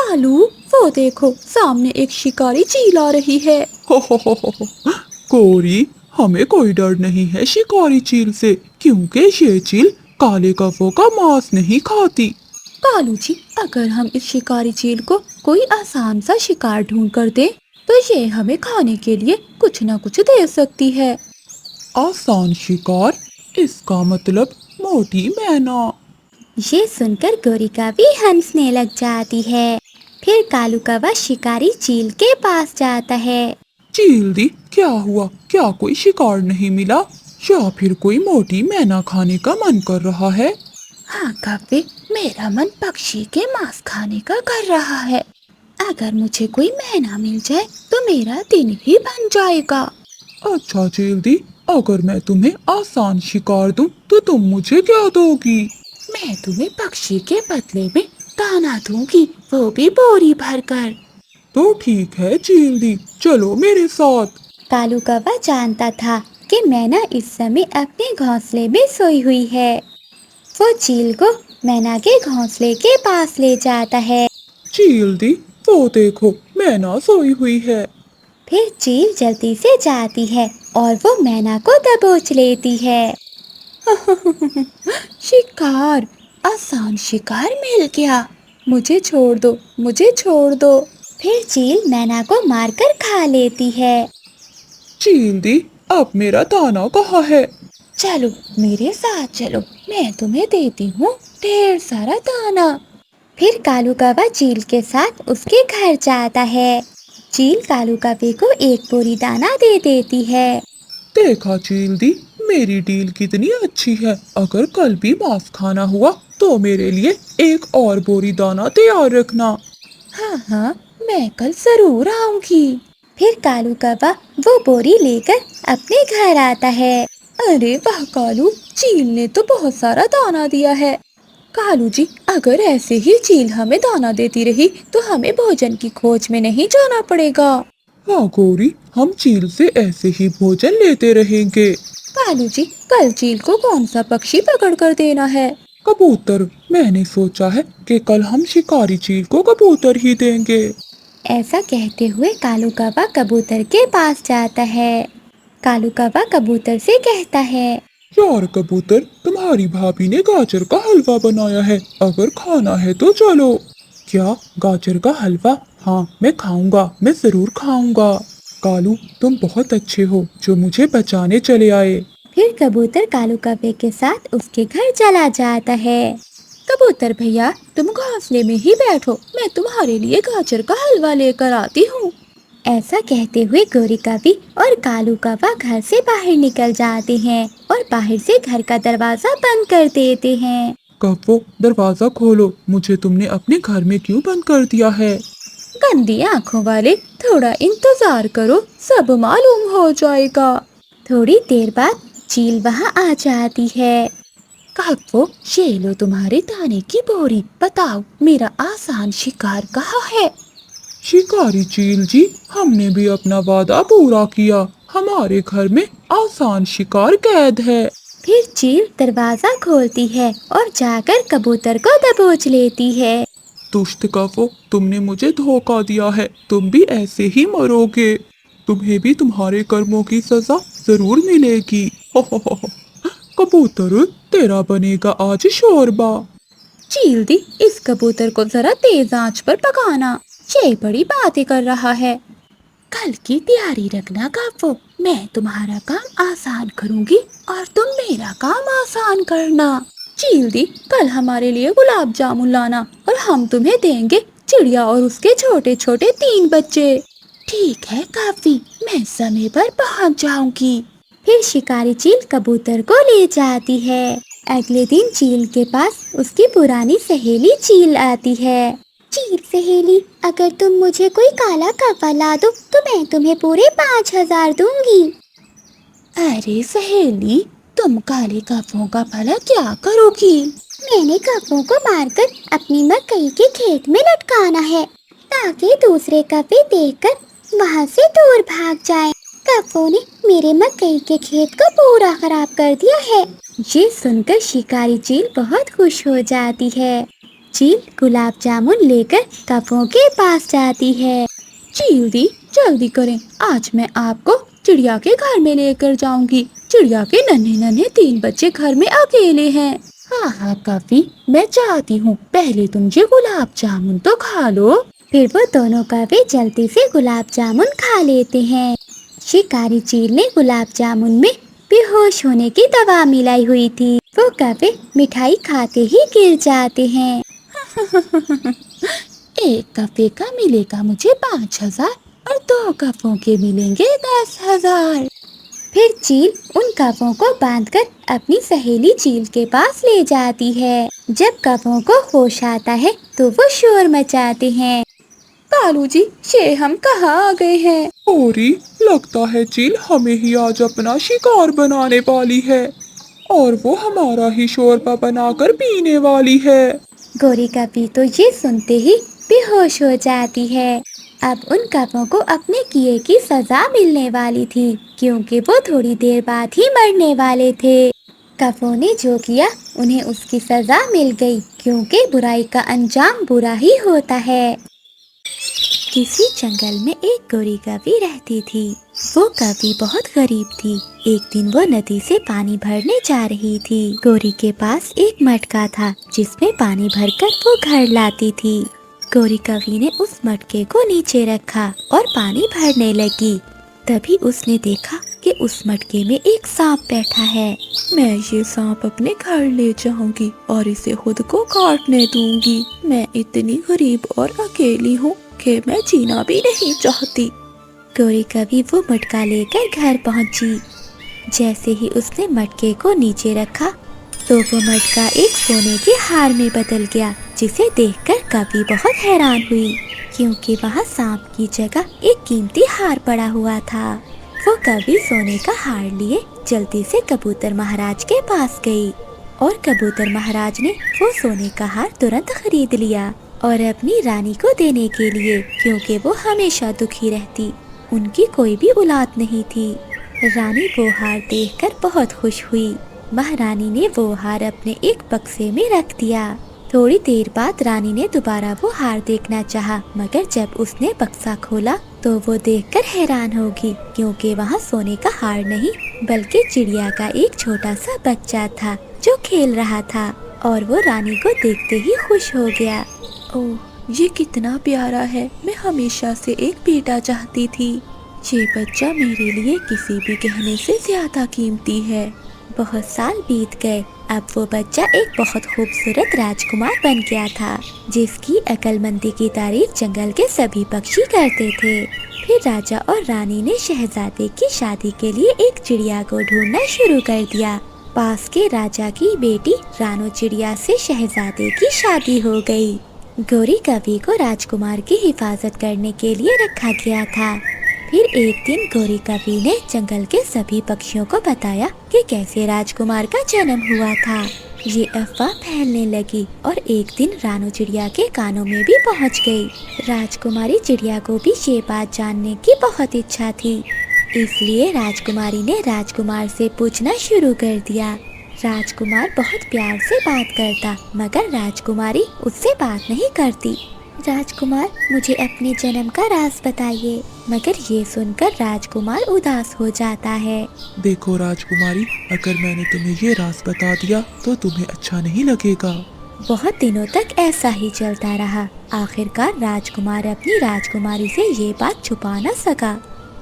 कालू, वो देखो सामने एक शिकारी चील आ रही है। हो। कोरी, हमें कोई डर नहीं है शिकारी चील से, क्योंकि ये चील काले कौवों का मांस नहीं खाती। कालू जी, अगर हम इस शिकारी चील को कोई आसान सा शिकार ढूंढ कर दें, तो ये हमें खाने के लिए कुछ न कुछ दे सकती है। आसान शिकार? इसका मतलब मोटी मैना। ये सुनकर गोरिका भी हंसने लग जाती है। फिर कालू कौवा शिकारी चील के पास जाता है। चील दी, क्या हुआ? क्या कोई शिकार नहीं मिला, या फिर कोई मोटी मैना खाने का मन कर रहा है? हाँ कव्वे, मेरा मन पक्षी के मांस खाने का कर रहा है। अगर मुझे कोई मैना मिल जाए तो मेरा दिन ही बन जाएगा। अच्छा चील दी, अगर मैं तुम्हें आसान शिकार दूं तो तुम मुझे क्या दोगी? मैं तुम्हें पक्षी के बदले में दाना दूंगी, वो भी बोरी भरकर। तो ठीक है चील दी, चलो मेरे साथ। कालू कौवा जानता था कि मैना इस समय अपने घोंसले में सोई हुई है। वो चील को मैना के घोंसले के पास ले जाता है। चील दी, वो देखो मैना सोई हुई है। फिर चील जल्दी से जाती है और वो मैना को दबोच लेती है। शिकार, आसान शिकार मिल गया। मुझे छोड़ दो, मुझे छोड़ दो। फिर चील मैना को मारकर खा लेती है। चील दी, अब मेरा दाना कहाँ है? चलो मेरे साथ चलो, मैं तुम्हें देती हूँ ढेर सारा दाना। फिर कालू कौवा चील के साथ उसके घर जाता है। चील कालू कौवे को एक बोरी दाना दे देती है। देखा चील दी, मेरी डील कितनी अच्छी है। अगर कल भी मांस खाना हुआ तो मेरे लिए एक और बोरी दाना तैयार रखना। हाँ हाँ, मैं कल जरूर आऊंगी। फिर कालू कौवा वो बोरी लेकर अपने घर आता है। अरे वाह कालू, चील ने तो बहुत सारा दाना दिया है। कालू जी, अगर ऐसे ही चील हमें दाना देती रही तो हमें भोजन की खोज में नहीं जाना पड़ेगा। हाँ गौरी, हम चील से ऐसे ही भोजन लेते रहेंगे। कालू जी, कल चील को कौन सा पक्षी पकड़ कर देना है? कबूतर, मैंने सोचा है कि कल हम शिकारी चील को कबूतर ही देंगे। ऐसा कहते हुए कालू कौवा कबूतर के पास जाता है। कालू कौवा कबूतर से कहता है, यार कबूतर, तुम्हारी भाभी ने गाजर का हलवा बनाया है, अगर खाना है तो चलो। क्या? गाजर का हलवा? हाँ मैं खाऊंगा, मैं जरूर खाऊंगा। कालू, तुम बहुत अच्छे हो जो मुझे बचाने चले आए। फिर कबूतर कालू कौवे के साथ उसके घर चला जाता है। कबूतर भैया, तुम घोंसले में ही बैठो, मैं तुम्हारे लिए गाजर का हलवा लेकर आती हूँ। ऐसा कहते हुए गोरी कौवी और कालू कौवा घर से बाहर निकल जाते हैं और बाहर से घर का दरवाजा बंद कर देते हैं। कब्बो, दरवाजा खोलो, मुझे तुमने अपने घर में क्यों बंद कर दिया है? गंदी आंखों वाले, थोड़ा इंतजार करो, सब मालूम हो जाएगा। थोड़ी देर बाद चील वहाँ आ जाती है। कब्बो, ये लो तुम्हारे दाने की बोरी, बताओ मेरा आसान शिकार कहाँ है? शिकारी चील जी, हमने भी अपना वादा पूरा किया, हमारे घर में आसान शिकार कैद है। फिर चील दरवाजा खोलती है और जाकर कबूतर को दबोच लेती है। दुष्ट कफो, तुमने मुझे धोखा दिया है, तुम भी ऐसे ही मरोगे। तुम्हें भी तुम्हारे कर्मों की सजा जरूर मिलेगी। हो। कबूतर, तेरा बनेगा आज शोरबा। चील दी, इस कबूतर को जरा तेज आंच पर पकाना, ये बड़ी बातें कर रहा है। कल की तैयारी रखना कब्बो, मैं तुम्हारा काम आसान करूंगी और तुम मेरा काम आसान करना। चील दी, कल हमारे लिए गुलाब जामुन लाना और हम तुम्हें देंगे चिड़िया और उसके छोटे छोटे 3 बच्चे। ठीक है काफी, मैं समय पर पहुंच जाऊंगी। फिर शिकारी चील कबूतर को ले जाती है। अगले दिन चील के पास उसकी पुरानी सहेली चील आती है। चील सहेली, अगर तुम मुझे कोई काला कौवा ला दो तो मैं तुम्हें पूरे 5,000 दूंगी। अरे सहेली, तुम काले कौवों का भला क्या करोगी? मैंने कौवों को मारकर अपनी मकई के खेत में लटकाना है, ताकि दूसरे कौवे देखकर वहाँ से दूर भाग जाएं। कौवों ने मेरे मकई के खेत को पूरा खराब कर दिया है। ये सुनकर शिकारी चील बहुत खुश हो जाती है। चील गुलाब जामुन लेकर कपों के पास जाती है। चील दी जल्दी करें, आज मैं आपको चिड़िया के घर में लेकर जाऊंगी। चिड़िया के नन्हे नन्हे 3 बच्चे घर में अकेले हैं। हाँ हाँ कभी मैं चाहती हूँ, पहले तुम ये गुलाब जामुन तो खा लो। फिर वो दोनों कौवे जल्दी से गुलाब जामुन खा लेते हैं। शिकारी चील ने गुलाब जामुन में बेहोश होने की दवा मिलाई हुई थी। वो कौवे मिठाई खाते ही गिर जाते हैं। एक कपे का मिलेगा मुझे 5,000 और 2 कपों के मिलेंगे 10,000। फिर चील उन कौवों को बांधकर अपनी सहेली चील के पास ले जाती है। जब कौवों को होश आता है तो वो शोर मचाते हैं। कालू जी, ये हम कहाँ आ गए हैं? गौरी, लगता है चील हमें ही आज अपना शिकार बनाने वाली है और वो हमारा ही शोरबा बनाकर पीने वाली है। गोरी कपी तो ये सुनते ही बेहोश हो जाती है। अब उन कौवों को अपने किए की सजा मिलने वाली थी, क्योंकि वो थोड़ी देर बाद ही मरने वाले थे। कौवों ने जो किया उन्हें उसकी सजा मिल गई, क्योंकि बुराई का अंजाम बुरा ही होता है। किसी जंगल में एक गोरी कौवी रहती थी। वो कौवी बहुत गरीब थी। एक दिन वो नदी से पानी भरने जा रही थी। गोरी के पास एक मटका था जिसमें पानी भरकर वो घर लाती थी। गोरी कौवी ने उस मटके को नीचे रखा और पानी भरने लगी। तभी उसने देखा कि उस मटके में एक सांप बैठा है। मैं ये सांप अपने घर ले जाऊंगी और इसे खुद को काटने दूंगी। मैं इतनी गरीब और अकेली हूँ कि मैं जीना भी नहीं चाहती। गोरी कौवी वो मटका लेकर घर पहुंची। जैसे ही उसने मटके को नीचे रखा तो वो मटका एक सोने के हार में बदल गया, जिसे देखकर कौवी बहुत हैरान हुई, क्योंकि वहाँ सांप की जगह एक कीमती हार पड़ा हुआ था। वो कौवी सोने का हार लिए जल्दी से कबूतर महाराज के पास गई और कबूतर महाराज ने वो सोने का हार तुरंत खरीद लिया और अपनी रानी को देने के लिए, क्योंकि वो हमेशा दुखी रहती। उनकी कोई भी औलाद नहीं थी। रानी वो हार देखकर बहुत खुश हुई। महारानी ने वो हार अपने एक बक्से में रख दिया। थोड़ी देर बाद रानी ने दोबारा वो हार देखना चाहा, मगर जब उसने बक्सा खोला तो वो देखकर हैरान होगी, क्योंकि वहाँ सोने का हार नहीं बल्कि चिड़िया का एक छोटा सा बच्चा था जो खेल रहा था, और वो रानी को देखते ही खुश हो गया। ओह, ये कितना प्यारा है। मैं हमेशा से एक बेटा चाहती थी। ये बच्चा मेरे लिए किसी भी गहने से ज्यादा कीमती है। बहुत साल बीत गए। अब वो बच्चा एक बहुत खूबसूरत राजकुमार बन गया था, जिसकी अक्लमंदी की तारीफ जंगल के सभी पक्षी करते थे। फिर राजा और रानी ने शहजादे की शादी के लिए एक चिड़िया को ढूंढना शुरू कर दिया। पास के राजा की बेटी रानो चिड़िया से शहजादे की शादी हो गई। गोरी कौवी को राजकुमार की हिफाजत करने के लिए रखा गया था। फिर एक दिन गोरी कौवी ने जंगल के सभी पक्षियों को बताया कि कैसे राजकुमार का जन्म हुआ था। ये अफवाह फैलने लगी और एक दिन रानो चिड़िया के कानों में भी पहुंच गई। राजकुमारी चिड़िया को भी ये बात जानने की बहुत इच्छा थी, इसलिए राजकुमारी ने राजकुमार से पूछना शुरू कर दिया। राजकुमार बहुत प्यार से बात करता, मगर राजकुमारी उससे बात नहीं करती। राजकुमार, मुझे अपने जन्म का राज बताइए। मगर ये सुनकर राजकुमार उदास हो जाता है। देखो राजकुमारी, अगर मैंने तुम्हें ये राज बता दिया तो तुम्हें अच्छा नहीं लगेगा। बहुत दिनों तक ऐसा ही चलता रहा। आखिरकार राजकुमार अपनी राजकुमारी से ये बात छुपा न सका।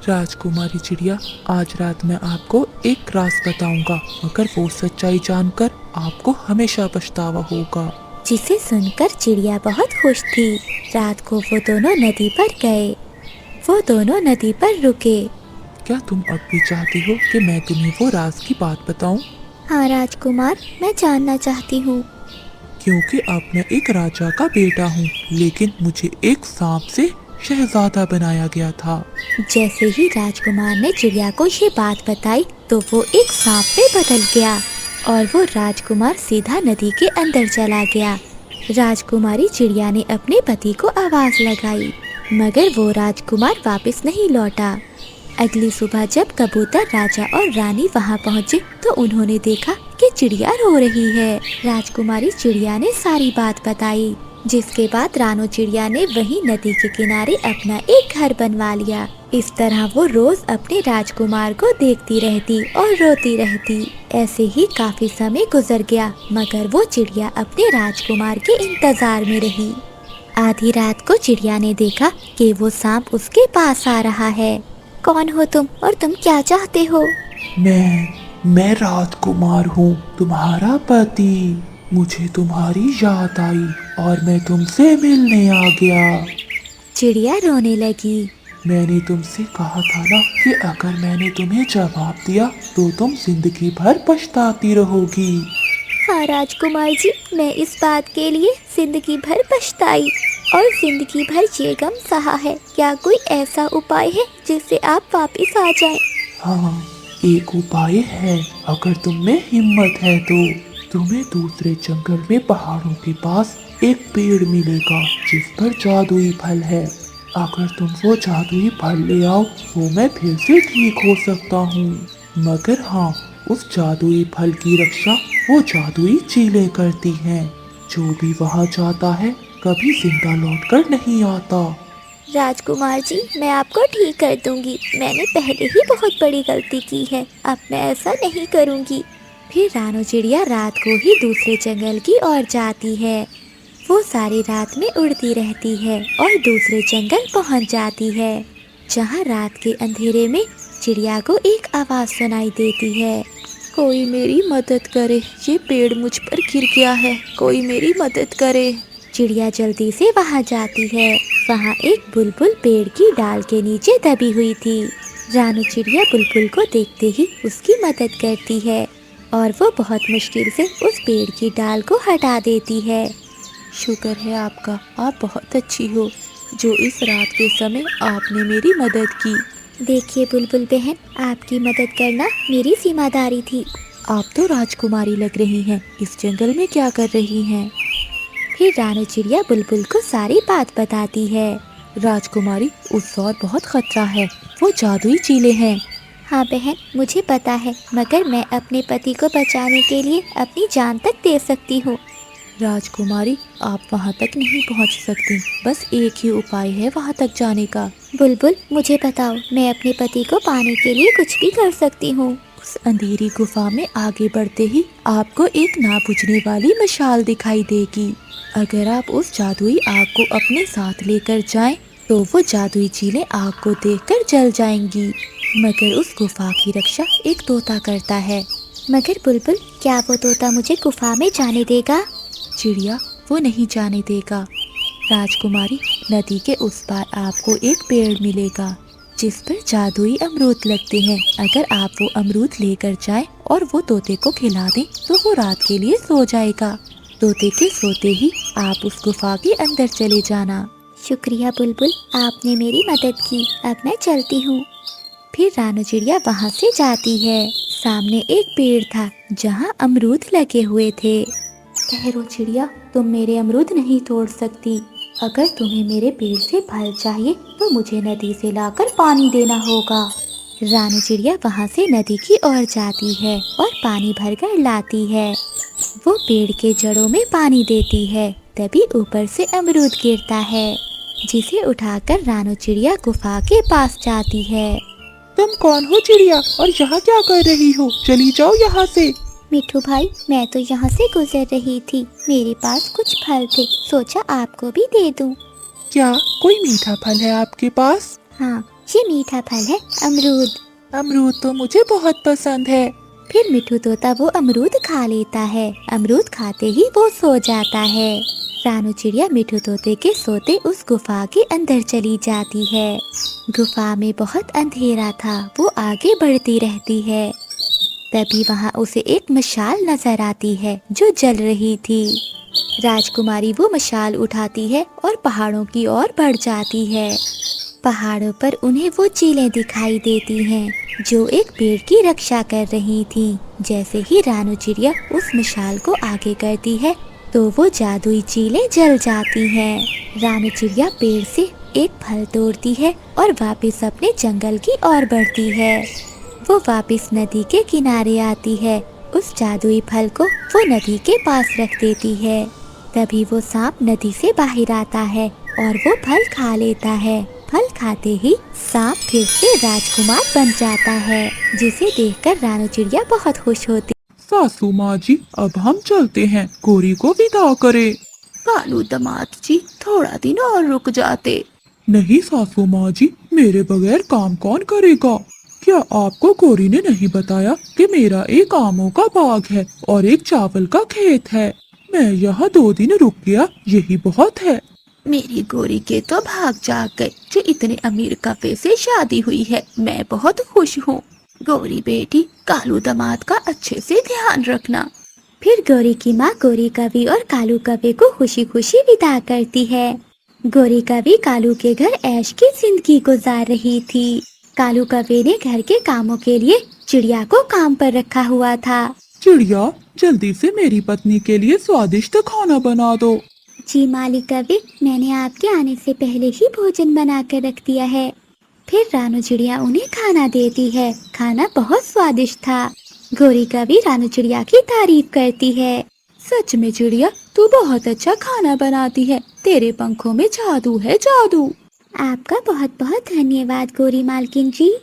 राजकुमारी चिड़िया, आज रात मैं आपको एक राज बताऊंगा, मगर वो सच्चाई जानकर आपको हमेशा पछतावा होगा। जिसे सुनकर चिड़िया बहुत खुश थी। रात को वो दोनों नदी पर गए। वो दोनों नदी पर रुके। क्या तुम अब भी चाहती हो कि मैं तुम्हें वो राज की बात बताऊं? हाँ राजकुमार, मैं जानना चाहती हूँ। क्योंकि अब मैं एक राजा का बेटा हूँ, लेकिन मुझे एक सांप से शहजादा बनाया गया था। जैसे ही राजकुमार ने चिड़िया को ये बात बताई तो वो एक सांप में बदल गया और वो राजकुमार सीधा नदी के अंदर चला गया। राजकुमारी चिड़िया ने अपने पति को आवाज लगाई, मगर वो राजकुमार वापस नहीं लौटा। अगली सुबह जब कबूतर राजा और रानी वहाँ पहुँचे तो उन्होंने देखा कि चिड़िया रो रही है। राजकुमारी चिड़िया ने सारी बात बताई, जिसके बाद रानो चिड़िया ने वहीं नदी के किनारे अपना एक घर बनवा लिया। इस तरह वो रोज अपने राजकुमार को देखती रहती और रोती रहती। ऐसे ही काफी समय गुजर गया, मगर वो चिड़िया अपने राजकुमार के इंतजार में रही। आधी रात को चिड़िया ने देखा कि वो सांप उसके पास आ रहा है। कौन हो तुम और तुम क्या चाहते हो? मैं राजकुमार हूँ, तुम्हारा पति। मुझे तुम्हारी याद आई और मैं तुमसे मिलने आ गया। चिड़िया रोने लगी। मैंने तुमसे कहा था ना कि अगर मैंने तुम्हें जवाब दिया तो तुम जिंदगी भर पछताती रहोगी। हाँ राजकुमार जी, मैं इस बात के लिए जिंदगी भर पछताई और जिंदगी भर ये गम सहा है। क्या कोई ऐसा उपाय है जिससे आप वापस आ जाएं? हाँ, एक उपाय है। अगर तुम में हिम्मत है तो तुम्हें दूसरे जंगल में पहाड़ों के पास एक पेड़ मिलेगा जिस पर जादुई फल है। अगर तुम वो जादुई फल ले आओ तो मैं फिर से ठीक हो सकता हूँ। मगर हाँ, उस जादुई फल की रक्षा वो जादुई चीलें करती हैं। जो भी वहाँ जाता है कभी जिंदा लौटकर नहीं आता। राजकुमार जी, मैं आपको ठीक कर दूंगी। मैंने पहले ही बहुत बड़ी गलती की है, अब मैं ऐसा नहीं करूंगी। फिर रानो चिड़िया रात को ही दूसरे जंगल की ओर जाती है। वो सारी रात में उड़ती रहती है और दूसरे जंगल पहुंच जाती है, जहां रात के अंधेरे में चिड़िया को एक आवाज़ सुनाई देती है। कोई मेरी मदद करे, ये पेड़ मुझ पर गिर गया है, कोई मेरी मदद करे। चिड़िया जल्दी से वहां जाती है। वहां एक बुलबुल पेड़ की डाल के नीचे दबी हुई थी। रानो चिड़िया बुलबुल को देखते ही उसकी मदद करती है और वो बहुत मुश्किल से उस पेड़ की डाल को हटा देती है। शुक्र है आपका, आप बहुत अच्छी हो जो इस रात के समय आपने मेरी मदद की। देखिए बुलबुल बहन, आपकी मदद करना मेरी जिम्मेदारी थी। आप तो राजकुमारी लग रही हैं, इस जंगल में क्या कर रही हैं? फिर रानो चिड़िया बुलबुल को सारी बात बताती है। राजकुमारी, उस ओर बहुत खतरा है, वो जादुई चीलें हैं। हाँ बहन, मुझे पता है, मगर मैं अपने पति को बचाने के लिए अपनी जान तक दे सकती हूँ। राजकुमारी, आप वहाँ तक नहीं पहुँच सकती, बस एक ही उपाय है वहाँ तक जाने का। बुलबुल, मुझे बताओ, मैं अपने पति को पाने के लिए कुछ भी कर सकती हूँ। उस अंधेरी गुफा में आगे बढ़ते ही आपको एक ना बुझने वाली मशाल दिखाई देगी। अगर आप उस जादुई आग को अपने साथ लेकर जाएं, तो वो जादुई चीलें आग को देखकर जल जाएंगी। मगर उस गुफा की रक्षा एक तोता करता है। मगर बुलबुल, क्या वो तोता मुझे गुफा में जाने देगा? चिड़िया, वो नहीं जाने देगा। राजकुमारी, नदी के उस पार आपको एक पेड़ मिलेगा जिस पर जादुई अमरूद लगते हैं। अगर आप वो अमरूद लेकर जाएं और वो तोते को खिला दें तो वो रात के लिए सो जाएगा। तोते के सोते ही आप उस गुफा के अंदर चले जाना। शुक्रिया बुलबुल, आपने मेरी मदद की। अब मैं चलती हूँ। फिर रानो चिड़िया वहाँ से जाती है। सामने एक पेड़ था जहाँ अमरूद लगे हुए थे। ठहरो चिड़िया, तुम मेरे अमरूद नहीं तोड़ सकती। अगर तुम्हें मेरे पेड़ से फल चाहिए तो मुझे नदी से लाकर पानी देना होगा। रानो चिड़िया वहाँ से नदी की ओर जाती है और पानी भरकर लाती है। वो पेड़ के जड़ों में पानी देती है, तभी ऊपर से अमरूद गिरता है, जिसे उठाकर रानो चिड़िया गुफा के पास जाती है। तुम कौन हो चिड़िया, और यहाँ क्या कर रही हो? चली जाओ यहाँ से। मिठू भाई, मैं तो यहाँ से गुजर रही थी, मेरे पास कुछ फल थे, सोचा आपको भी दे दूं। क्या कोई मीठा फल है आपके पास? हाँ, ये मीठा फल है अमरूद। अमरूद तो मुझे बहुत पसंद है। फिर मिठू तोता वो अमरूद खा लेता है। अमरूद खाते ही वो सो जाता है। रानो चिड़िया मिठू तोते के सोते उस गुफा के अंदर चली जाती है। गुफा में बहुत अंधेरा था। वो आगे बढ़ती रहती है। तभी वहाँ उसे एक मशाल नजर आती है जो जल रही थी। राजकुमारी वो मशाल उठाती है और पहाड़ों की ओर बढ़ जाती है। पहाड़ों पर उन्हें वो चीलें दिखाई देती हैं जो एक पेड़ की रक्षा कर रही थीं। जैसे ही रानो चिड़िया उस मशाल को आगे करती है तो वो जादुई चीलें जल जाती हैं। रानो चिड़िया पेड़ से एक फल तोड़ती है और वापस अपने जंगल की ओर बढ़ती है। वो वापस नदी के किनारे आती है। उस जादुई फल को वो नदी के पास रख देती है। तभी वो सांप नदी से बाहर आता है और वो फल खा लेता है। फल खाते ही सांप फिर से राजकुमार बन जाता है, जिसे देखकर रानू चिड़िया बहुत खुश होती। सासू माँ जी, अब हम चलते हैं, गौरी को विदा करें। कालू दामाद जी, थोड़ा दिन और रुक जाते। नहीं सासू माँ जी, मेरे बगैर काम कौन करेगा? क्या आपको गौरी ने नहीं बताया कि मेरा एक आमों का बाग है और एक चावल का खेत है? मैं यहाँ 2 दिन रुक गया, यही बहुत है। मेरी गोरी के तो भाग जाग गए, जो इतने अमीर कपे से शादी हुई है। मैं बहुत खुश हूँ। गोरी बेटी, कालू दामाद का अच्छे से ध्यान रखना। फिर गौरी की माँ गौरी कवि और कालू कवि को खुशी खुशी विदा करती है। गौरी कवि कालू के घर ऐश की जिंदगी गुजार रही थी। कालू कवि ने घर के कामों के लिए चिड़िया को काम पर रखा हुआ था। चिड़िया, जल्दी से मेरी पत्नी के लिए स्वादिष्ट खाना बना दो। जी मालिक कवि, मैंने आपके आने से पहले ही भोजन बना कर रख दिया है। फिर रानू चिड़िया उन्हें खाना देती है। खाना बहुत स्वादिष्ट था। गौरी कवि रानू चिड़िया की तारीफ करती है। सच में चिड़िया, तू बहुत अच्छा खाना बनाती है। तेरे पंखों में जादू है, जादू। आपका बहुत बहुत धन्यवाद गौरी मालकिन जी।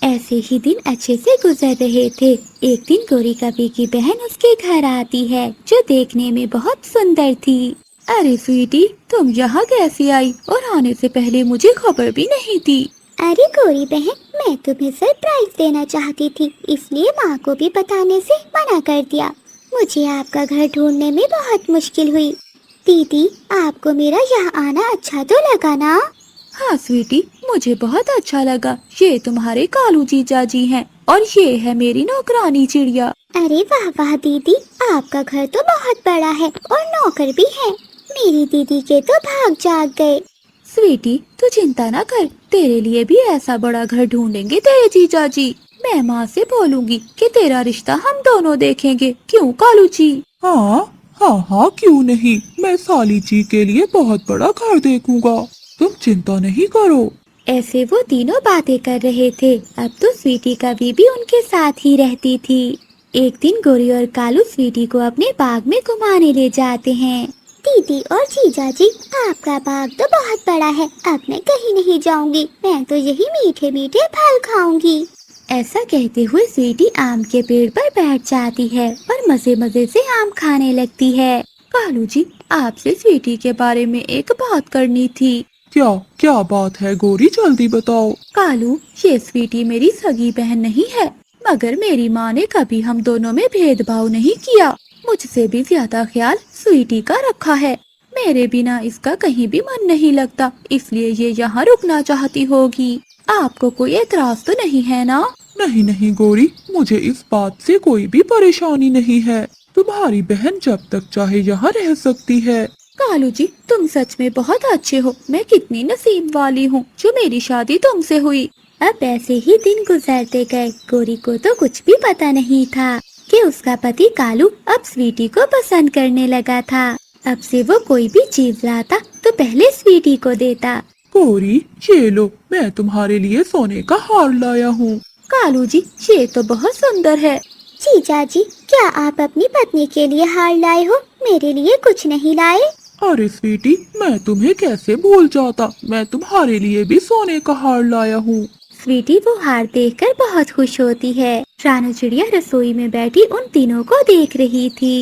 ऐसे ही दिन अच्छे से गुजर रहे थे। एक दिन गौरी कवि की बहन उसके घर आती है, जो देखने में बहुत सुंदर थी। अरे स्वीटी, तुम यहाँ कैसे आई और आने से पहले मुझे खबर भी नहीं थी? अरे गौरी बहन, मैं तुम्हें सरप्राइज देना चाहती थी, इसलिए माँ को भी बताने से मना कर दिया। मुझे आपका घर ढूंढने में बहुत मुश्किल हुई। दीदी, आपको मेरा यहाँ आना अच्छा तो लगा ना? हाँ स्वीटी, मुझे बहुत अच्छा लगा। ये तुम्हारे कालू जीजा जी हैं और ये है मेरी नौकरानी चिड़िया। अरे वाह वाह दीदी, आपका घर तो बहुत बड़ा है और नौकर भी है। मेरी दीदी के तो भाग जाग गए। स्वीटी, तू चिंता ना कर, तेरे लिए भी ऐसा बड़ा घर ढूंढेंगे तेरे जीजा जी। मैं माँ से बोलूँगी कि तेरा रिश्ता हम दोनों देखेंगे। क्यों कालू जी? हाँ हाँ हाँ, क्यों नहीं, मैं साली जी के लिए बहुत बड़ा घर देखूंगा। तुम चिंता नहीं करो। ऐसे वो तीनों बातें कर रहे थे। अब तो स्वीटी कवि भी उनके साथ ही रहती थी। एक दिन गौरी और कालू स्वीटी को अपने बाग में घुमाने ले जाते हैं। दीदी और जीजा जी, आपका बाग तो बहुत बड़ा है। अब मैं कहीं नहीं जाऊंगी, मैं तो यही मीठे मीठे फल खाऊंगी। ऐसा कहते हुए स्वीटी आम के पेड़ पर बैठ जाती है और मजे मजे से आम खाने लगती है। कालू जी, आपसे स्वीटी के बारे में एक बात करनी थी। क्या क्या बात है गौरी, जल्दी बताओ। कालू, ये स्वीटी मेरी सगी बहन नहीं है, मगर मेरी माँ ने कभी हम दोनों में भेदभाव नहीं किया। मुझसे भी ज्यादा ख्याल स्वीटी का रखा है। मेरे बिना इसका कहीं भी मन नहीं लगता, इसलिए ये यहाँ रुकना चाहती होगी। आपको कोई एतराज तो नहीं है ना? नहीं नहीं गौरी, मुझे इस बात से कोई भी परेशानी नहीं है। तुम्हारी बहन जब तक चाहे यहाँ रह सकती है। कालू जी, तुम सच में बहुत अच्छे हो। मैं कितनी नसीब वाली हूँ जो मेरी शादी तुमसे हुई। अब ऐसे ही दिन गुजरते गए। गौरी को तो कुछ भी पता नहीं था कि उसका पति कालू अब स्वीटी को पसंद करने लगा था। अब से वो कोई भी चीज लाता तो पहले स्वीटी को देता। गौरी, ये लो, मैं तुम्हारे लिए सोने का हार लाया हूँ। कालू जी, ये तो बहुत सुंदर है। जीजा जी, क्या आप अपनी पत्नी के लिए हार लाए हो? मेरे लिए कुछ नहीं लाए? अरे स्वीटी, मैं तुम्हें कैसे भूल जाता, मैं तुम्हारे लिए भी सोने का हार लाया हूँ। स्वीटी वो हार देखकर बहुत खुश होती है। रानू चिड़िया रसोई में बैठी उन तीनों को देख रही थी।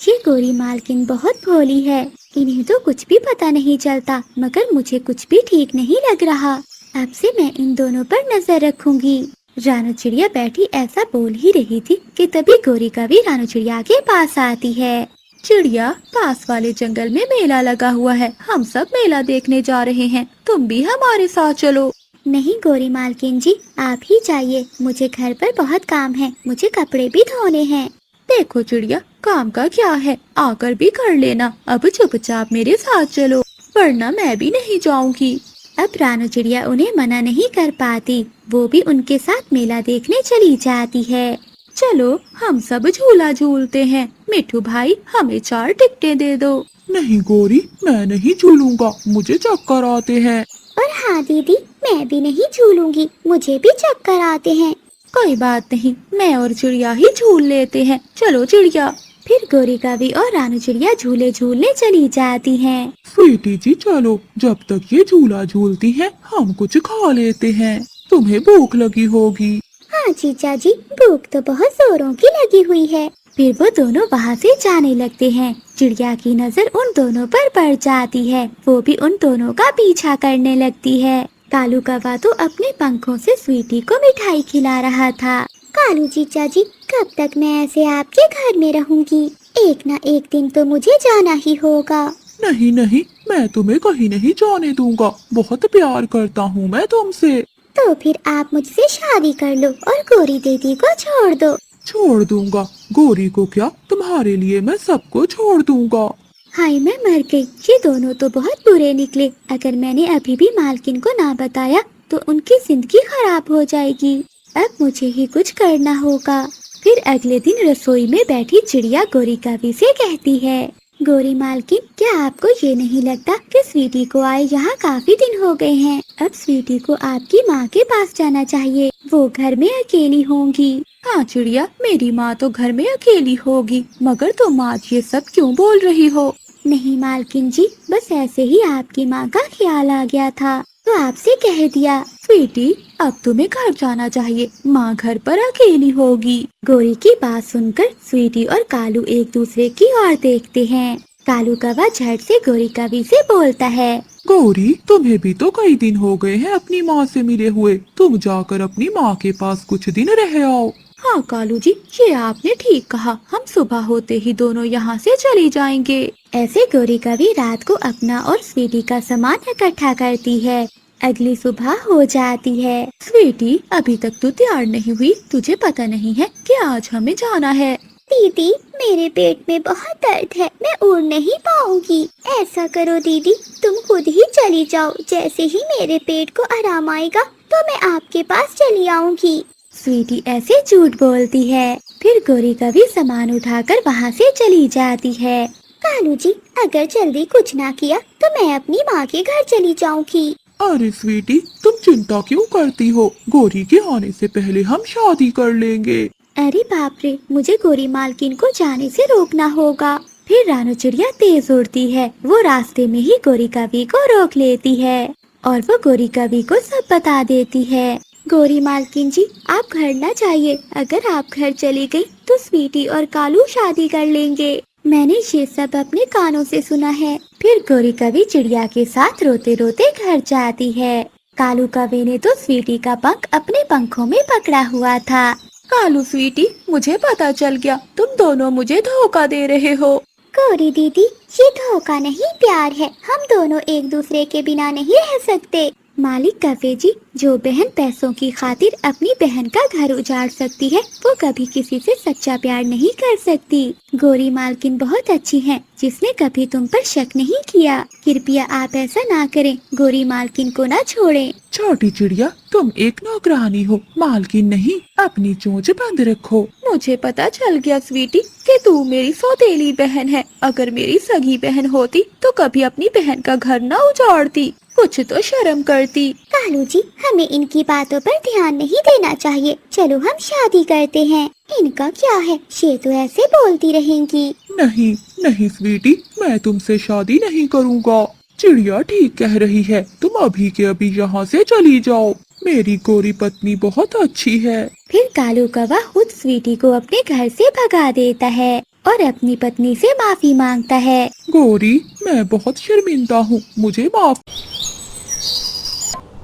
ये गौरी मालकिन बहुत भोली है, इन्हें तो कुछ भी पता नहीं चलता, मगर मुझे कुछ भी ठीक नहीं लग रहा। अब से मैं इन दोनों पर नजर रखूंगी। रानू चिड़िया बैठी ऐसा बोल ही रही थी कि तभी गौरी कवि रानू चिड़िया के पास आती है। चिड़िया, पास वाले जंगल में मेला लगा हुआ है, हम सब मेला देखने जा रहे हैं, तुम भी हमारे साथ चलो। नहीं गौरी मालकिन जी, आप ही जाइए, मुझे घर पर बहुत काम है, मुझे कपड़े भी धोने हैं। देखो चिड़िया, काम का क्या है, आकर भी कर लेना। अब चुपचाप मेरे साथ चलो, वरना मैं भी नहीं जाऊंगी। अब रानू चिड़िया उन्हें मना नहीं कर पाती, वो भी उनके साथ मेला देखने चली जाती है। चलो हम सब झूला झूलते हैं। मिठू भाई, हमें 4 टिकटें दे दो। नहीं गौरी, मैं नहीं झूलूंगा, मुझे चक्कर आते हैं। और ना दीदी, मैं भी नहीं झूलूंगी, मुझे भी चक्कर आते हैं। कोई बात नहीं, मैं और चिड़िया ही झूल लेते हैं। चलो चिड़िया। फिर गोरी कवि और रानू चिड़िया झूले झूलने चली जाती हैं। स्वीटी जी चलो, जब तक ये झूला झूलती हैं हम कुछ खा लेते हैं। तुम्हें भूख लगी होगी। हाँ जीजा जी, भूख तो बहुत जोरों की लगी हुई है। फिर वो दोनों वहाँ से जाने लगते हैं। चिड़िया की नजर उन दोनों पर पड़ जाती है, वो भी उन दोनों का पीछा करने लगती है। कालू कौवा तो अपने पंखों से स्वीटी को मिठाई खिला रहा था। कालू जीजा जी, कब तक मैं ऐसे आपके घर में रहूंगी? एक ना एक दिन तो मुझे जाना ही होगा। नहीं नहीं, मैं तुम्हें कहीं नहीं जाने दूंगा। बहुत प्यार करता हूँ मैं तुमसे। तो फिर आप मुझसे शादी कर लो और गोरी दीदी को छोड़ दो। छोड़ दूंगा? गोरी को क्या, तुम्हारे लिए मैं सबको छोड़ दूंगा। हाय मैं मर गई, ये दोनों तो बहुत बुरे निकले। अगर मैंने अभी भी मालकिन को ना बताया तो उनकी जिंदगी खराब हो जाएगी। अब मुझे ही कुछ करना होगा। फिर अगले दिन रसोई में बैठी चिड़िया गोरी कवि से कहती है, गोरी मालकिन, क्या आपको ये नहीं लगता कि स्वीटी को आए यहाँ काफी दिन हो गए हैं? अब स्वीटी को आपकी माँ के पास जाना चाहिए, वो घर में अकेली होंगी। हाँ चिड़िया, मेरी माँ तो घर में अकेली होगी, मगर तुम आज ये सब क्यों बोल रही हो? नहीं मालकिन जी, बस ऐसे ही आपकी माँ का ख्याल आ गया था तो आपसे कह दिया। स्वीटी, अब तुम्हें घर जाना चाहिए, माँ घर पर अकेली होगी। गोरी की बात सुनकर स्वीटी और कालू एक दूसरे की ओर देखते हैं। कालू कौवा झट से गोरी कवि से बोलता है, गौरी, तुम्हें भी तो कई दिन हो गए हैं अपनी माँ से मिले हुए। तुम जाकर अपनी माँ के पास कुछ दिन रह आओ। हाँ कालू जी, ये आपने ठीक कहा, हम सुबह होते ही दोनों यहाँ से चले जाएंगे। ऐसे गोरी कवि रात को अपना और स्वीटी का सामान इकट्ठा करती है। अगली सुबह हो जाती है। स्वीटी, अभी तक तू तैयार नहीं हुई, तुझे पता नहीं है कि आज हमें जाना है। दीदी, मेरे पेट में बहुत दर्द है, मैं उड़ नहीं पाऊंगी। ऐसा करो दीदी, तुम खुद ही चली जाओ, जैसे ही मेरे पेट को आराम आएगा तो मैं आपके पास चली आऊंगी। स्वीटी ऐसे झूठ बोलती है। फिर गोरी कवि सामान उठाकर वहाँ से चली जाती है। कालू जी, अगर जल्दी कुछ ना किया तो मैं अपनी माँ के घर चली जाऊंगी। अरे स्वीटी, तुम चिंता क्यों करती हो? गोरी के आने से पहले हम शादी कर लेंगे। अरे बाप रे, मुझे गोरी मालकिन को जाने से रोकना होगा। फिर रानू चिड़िया तेज उड़ती है, वो रास्ते में ही गोरी कवि को रोक लेती है और वो गोरी कवि को सब बता देती है। गोरी मालकिन जी, आप घर न जाइए, अगर आप घर चली गई तो स्वीटी और कालू शादी कर लेंगे। मैंने ये सब अपने कानों से सुना है। फिर गोरी कवि चिड़िया के साथ रोते रोते घर जाती है। कालू कवि ने तो स्वीटी का पंख अपने पंखों में पकड़ा हुआ था। कालू स्वीटी, मुझे पता चल गया, तुम दोनों मुझे धोखा दे रहे हो। गोरी दीदी, ये धोखा नहीं, प्यार है। हम दोनों एक दूसरे के बिना नहीं रह सकते। मालिक कफे जी, जो बहन पैसों की खातिर अपनी बहन का घर उजाड़ सकती है, वो कभी किसी से सच्चा प्यार नहीं कर सकती। गोरी मालकिन बहुत अच्छी है, जिसने कभी तुम पर शक नहीं किया। कृपया आप ऐसा ना करें, गोरी मालकिन को ना छोड़ें। छोटी चिड़िया, तुम एक नौकरानी हो, मालकिन नहीं। अपनी चोंच बंद रखो। मुझे पता चल गया स्वीटी कि तू मेरी सौतेली बहन है। अगर मेरी सगी बहन होती तो कभी अपनी बहन का घर न उजाड़ती, कुछ तो शर्म करती। कालू जी, हमें इनकी बातों पर ध्यान नहीं देना चाहिए। चलो हम शादी करते हैं। इनका क्या है, ये तो ऐसे बोलती रहेंगी। नहीं नहीं स्वीटी, मैं तुमसे शादी नहीं करूँगा। चिड़िया ठीक कह रही है, तुम अभी के अभी यहाँ से चली जाओ। मेरी गोरी पत्नी बहुत अच्छी है। फिर कालू कौवा खुद स्वीटी को अपने घर से भगा देता है और अपनी पत्नी से माफी मांगता है। गोरी, मैं बहुत शर्मिंदा हूँ, मुझे माफ।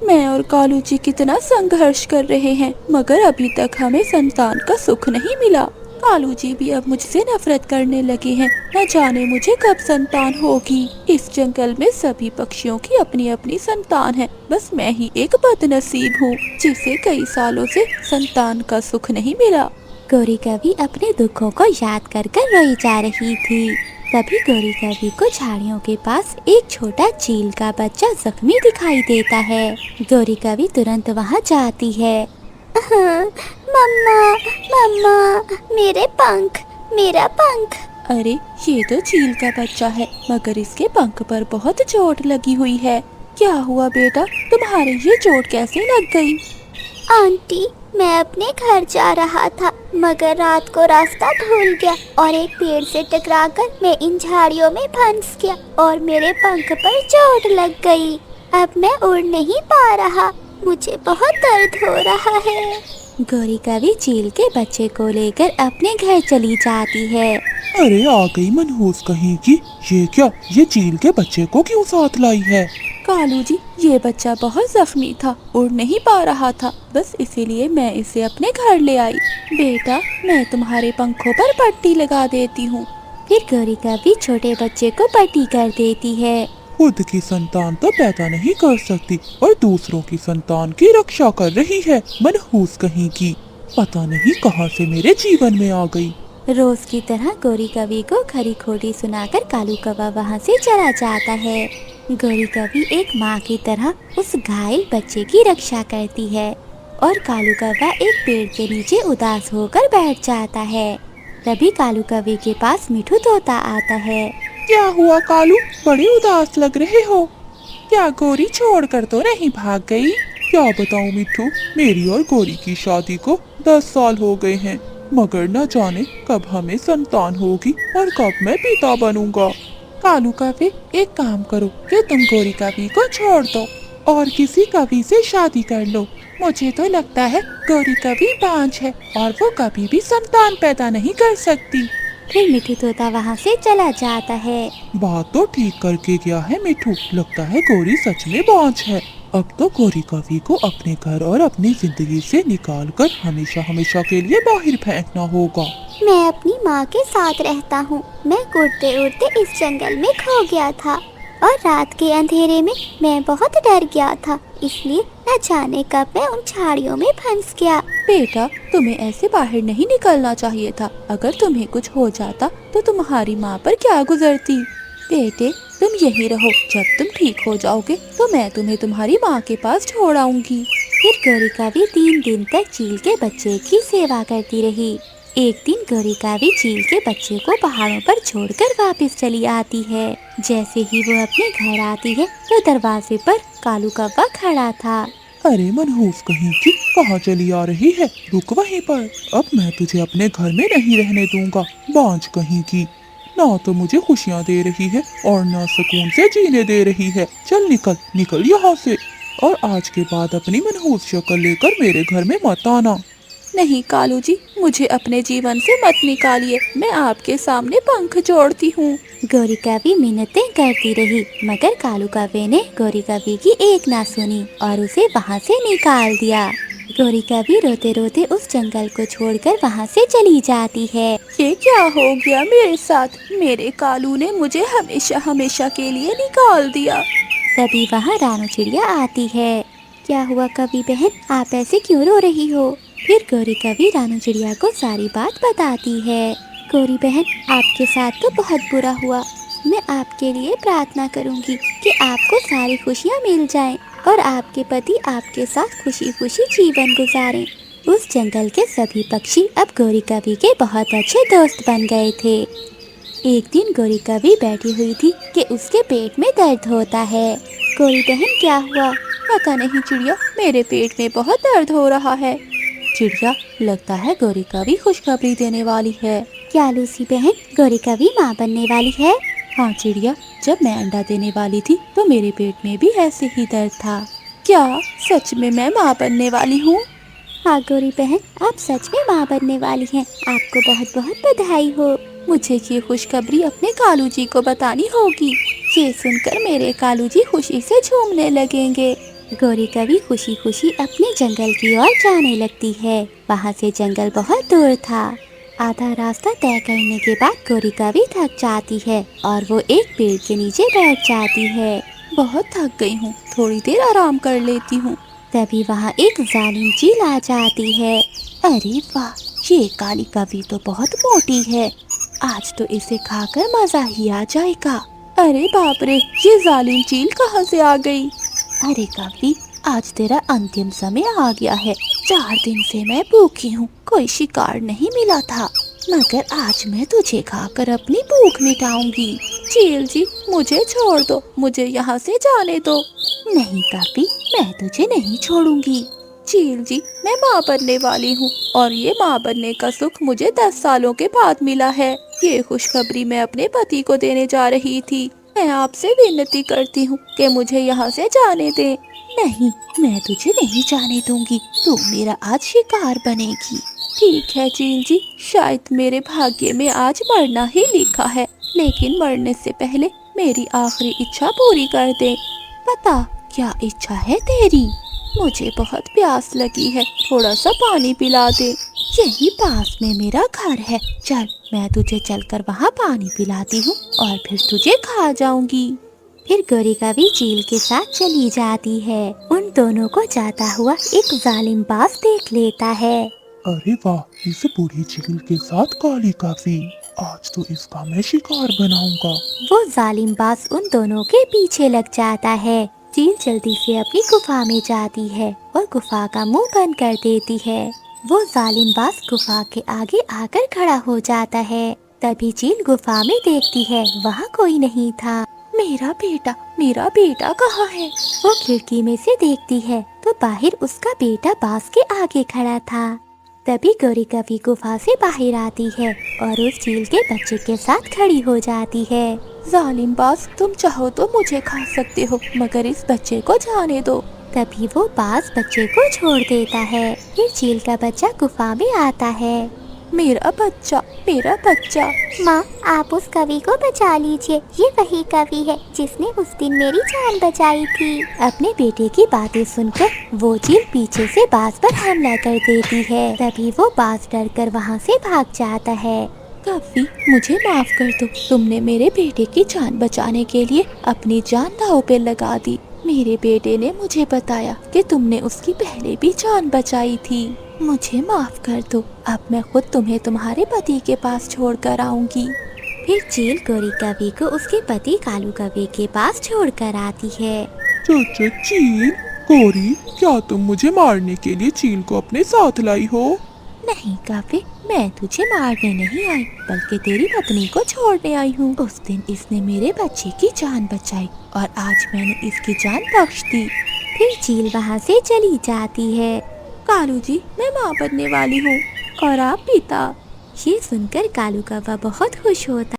मैं और कालू जी कितना संघर्ष कर रहे हैं, मगर अभी तक हमें संतान का सुख नहीं मिला। कालू जी भी अब मुझसे नफरत करने लगे हैं। न जाने मुझे कब संतान होगी। इस जंगल में सभी पक्षियों की अपनी अपनी संतान है, बस मैं ही एक बदनसीब हूँ जिसे कई सालों से संतान का सुख नहीं मिला। गोरी कवि अपने दुखों को याद कर कर रोई जा रही थी। तभी गोरी कवि को झाड़ियों के पास एक छोटा चील का बच्चा जख्मी दिखाई देता है। गोरी कवि तुरंत वहाँ जाती है। मम्मा, मम्मा, मेरे पंख, मेरा पंख। अरे, ये तो चील का बच्चा है, मगर इसके पंख पर बहुत चोट लगी हुई है। क्या हुआ बेटा, तुम्हारे ये चोट कैसे लग गई? आंटी, मैं अपने घर जा रहा था मगर रात को रास्ता भूल गया और एक पेड़ से टकराकर मैं इन झाड़ियों में फंस गया और मेरे पंख पर चोट लग गई। अब मैं उड़ नहीं पा रहा, मुझे बहुत दर्द हो रहा है। गौरी कवि चील के बच्चे को लेकर अपने घर चली जाती है। अरे आ गई मनहूस कहीं की, ये क्या, ये चील के बच्चे को क्यों साथ लाई है? कालू जी, ये बच्चा बहुत जख्मी था, उड़ नहीं पा रहा था, बस इसीलिए मैं इसे अपने घर ले आई। बेटा, मैं तुम्हारे पंखों पर पट्टी लगा देती हूँ। फिर गौरी कवि छोटे बच्चे को पट्टी कर देती है। खुद की संतान तो पैदा नहीं कर सकती और दूसरों की संतान की रक्षा कर रही है, मनहूस कहीं की। पता नहीं कहां से मेरे जीवन में आ गई। रोज की तरह गौरी कवि को खरी खोटी सुनाकर कालू कौवा वहाँ से चला जाता है। गौरी कवि एक माँ की तरह उस घायल बच्चे की रक्षा करती है और कालू कौवा एक पेड़ के नीचे उदास होकर बैठ जाता है। तभी कालू कवि के पास मिठू तोता आता है। क्या हुआ कालू, बड़े उदास लग रहे हो? क्या गोरी छोड़कर तो नहीं भाग गई? क्या बताऊं मिठू, मेरी और गोरी की शादी को 10 साल हो गए हैं, मगर न जाने कब हमें संतान होगी और कब मैं पिता बनूंगा। कालू कवि, एक काम करो कि तुम गोरी कवि को छोड़ दो और किसी कवि से शादी कर लो। मुझे तो लगता है गोरी कवि बांझ है और वो कभी भी संतान पैदा नहीं कर सकती। फिर मिठू तोता वहाँ से चला जाता है। बात तो ठीक करके गया है मिठू, लगता है गोरी सच में बांझ है। अब तो गोरी कवि को अपने घर और अपनी जिंदगी से निकालकर हमेशा हमेशा के लिए बाहर फेंकना होगा। मैं अपनी माँ के साथ रहता हूँ। मैं उड़ते उड़ते इस जंगल में खो गया था और रात के अंधेरे में मैं बहुत डर गया था, इसलिए न जाने कब मैं उन झाड़ियों में फंस गया। बेटा, तुम्हें ऐसे बाहर नहीं निकलना चाहिए था। अगर तुम्हें कुछ हो जाता तो तुम्हारी माँ पर क्या गुजरती। बेटे, तुम यहीं रहो, जब तुम ठीक हो जाओगे तो मैं तुम्हें तुम्हारी माँ के पास छोड़ आऊंगी। फिर गौरी कवि 3 दिन तक चील के बच्चे की सेवा करती रही। एक दिन गौरी कवि चील के बच्चे को पहाड़ों पर छोड़कर वापस चली आती है। जैसे ही वो अपने घर आती है तो दरवाजे पर कालू कौवा खड़ा था। अरे मनहूस कहीं की, कहाँ चली आ रही है? रुक वहीं पर, अब मैं तुझे अपने घर में नहीं रहने दूंगा, बांझ कहीं की। ना तो मुझे खुशियाँ दे रही है और ना सुकून से जीने दे रही है। चल निकल निकल यहाँ से, और आज के बाद अपनी मनहूस शक्ल लेकर मेरे घर में मत आना। नहीं कालू जी, मुझे अपने जीवन से मत निकालिए, मैं आपके सामने पंख जोड़ती हूँ। गौरी कवि मिन्नतें करती रही मगर कालू कौवे ने गौरी कवि की एक ना सुनी और उसे वहाँ से निकाल दिया। गौरी कवि रोते रोते उस जंगल को छोड़कर वहाँ से चली जाती है। ये क्या हो गया मेरे साथ? मेरे कालू ने मुझे हमेशा हमेशा के लिए निकाल दिया। तभी वहाँ रानू चिड़िया आती है। क्या हुआ कवि बहन, आप ऐसे क्यों रो रही हो? फिर गौरी कवि रानू चिड़िया को सारी बात बताती है। गौरी बहन, आपके साथ तो बहुत बुरा हुआ। मैं आपके लिए प्रार्थना करूंगी कि आपको सारी खुशियाँ मिल जाएं और आपके पति आपके साथ खुशी खुशी जीवन गुजारें। उस जंगल के सभी पक्षी अब गौरी कवि के बहुत अच्छे दोस्त बन गए थे। एक दिन गौरी कवि बैठी हुई थी कि उसके पेट में दर्द होता है। गौरी बहन, क्या हुआ? पता नहीं चिड़िया, मेरे पेट में बहुत दर्द हो रहा है। चिड़िया, लगता है गौरी कवि खुशखबरी देने वाली है। क्या लूसी बहन, गौरी कवि माँ बनने वाली है? हाँ चिड़िया, जब मैं अंडा देने वाली थी तो मेरे पेट में भी ऐसे ही दर्द था। क्या सच में मैं माँ बनने वाली हूँ? हाँ गौरी बहन, आप सच में माँ बनने वाली हैं। आपको बहुत बहुत बधाई हो। मुझे ये खुशखबरी अपने कालू जी को बतानी होगी। ये सुनकर मेरे कालू जी खुशी से झूमने लगेंगे। गौरी कवि खुशी खुशी अपने जंगल की ओर जाने लगती है। वहाँ से जंगल बहुत दूर था। आधा रास्ता तय करने के बाद गौरी कवि थक जाती है और वो एक पेड़ के नीचे बैठ जाती है। बहुत थक गई हूँ, थोड़ी देर आराम कर लेती हूँ। तभी वहाँ एक जालिम चील आ जाती है। अरे वाह, ये काली कवि तो बहुत मोटी है, आज तो इसे खाकर मजा ही आ जाएगा। अरे बाप रे, ये जालिम चील कहाँ से आ गई? अरे कवि, आज तेरा अंतिम समय आ गया है। 4 दिन से मैं भूखी हूँ, कोई शिकार नहीं मिला था, मगर आज मैं तुझे खाकर अपनी भूख मिटाऊंगी। चील जी, मुझे छोड़ दो, मुझे यहाँ से जाने दो। नहीं काफी, मैं तुझे नहीं छोड़ूंगी। चील जी, मैं माँ बनने वाली हूँ और ये माँ बनने का सुख मुझे 10 सालों के बाद मिला है। ये खुशखबरी मैं अपने पति को देने जा रही थी। मैं आपसे विनती करती हूँ कि मुझे यहाँ से जाने दें। नहीं, मैं तुझे नहीं जाने दूंगी। तू मेरा आज शिकार बनेगी। ठीक है चील जी, शायद मेरे भाग्य में आज मरना ही लिखा है, लेकिन मरने से पहले मेरी आखिरी इच्छा पूरी कर दे। बता, क्या इच्छा है तेरी? मुझे बहुत प्यास लगी है, थोड़ा सा पानी पिला दे। यही पास में मेरा घर है, चल मैं तुझे चलकर वहाँ पानी पिलाती हूँ और फिर तुझे खा जाऊंगी। फिर गौरी कवि चील के साथ चली जाती है। उन दोनों को जाता हुआ एक जालिम बाज देख लेता है। अरे वाह, इस बूढ़ी चील के साथ काली काफी, आज तो इसका मैं शिकार बनाऊंगा। वो जालिम बाज उन दोनों के पीछे लग जाता है। चील जल्दी से अपनी गुफा में जाती है और गुफा का मुंह बंद कर देती है। वो जालिम बाज गुफा के आगे आकर खड़ा हो जाता है। तभी चील गुफा में देखती है, वहाँ कोई नहीं था। मेरा बेटा कहाँ है? वो खिड़की में से देखती है तो बाहर उसका बेटा बाज के आगे खड़ा था। तभी गौरी कवि गुफा से बाहर आती है और उस चील के बच्चे के साथ खड़ी हो जाती है। जालिम बाज, तुम चाहो तो मुझे खा सकते हो, मगर इस बच्चे को जाने दो। तभी वो बाज बच्चे को छोड़ देता है। फिर चील का बच्चा गुफा में आता है। मेरा बच्चा। माँ, आप उस कवि को बचा लीजिए, ये वही कवि है जिसने उस दिन मेरी जान बचाई थी। अपने बेटे की बातें सुनकर वो चील पीछे से बाज पर हमला कर देती है। तभी वो बाज डर कर वहाँ से भाग जाता है। कवि, मुझे माफ कर दो, तुमने मेरे बेटे की जान बचाने के लिए अपनी जान दांव पे लगा दी। मेरे बेटे ने मुझे बताया कि तुमने उसकी पहले भी जान बचाई थी। मुझे माफ कर दो, अब मैं खुद तुम्हें तुम्हारे पति के पास छोड़ कर आऊंगी। फिर चील गौरी कवि को उसके पति कालू कवि के पास छोड़ कर आती है। चाचा चील, गौरी, क्या तुम मुझे मारने के लिए चील को अपने साथ लाई हो? नहीं काफी, मैं तुझे मारने नहीं आई, बल्कि तेरी पत्नी को छोड़ने आई हूँ। उस दिन इसने मेरे बच्चे की जान बचाई और आज मैंने इसकी जान बख्श दी। फिर चील वहाँ से चली जाती है। कालू जी, मैं माँ बनने वाली हूँ और आप पिता। ये सुनकर कालू कौवा बहुत खुश होता।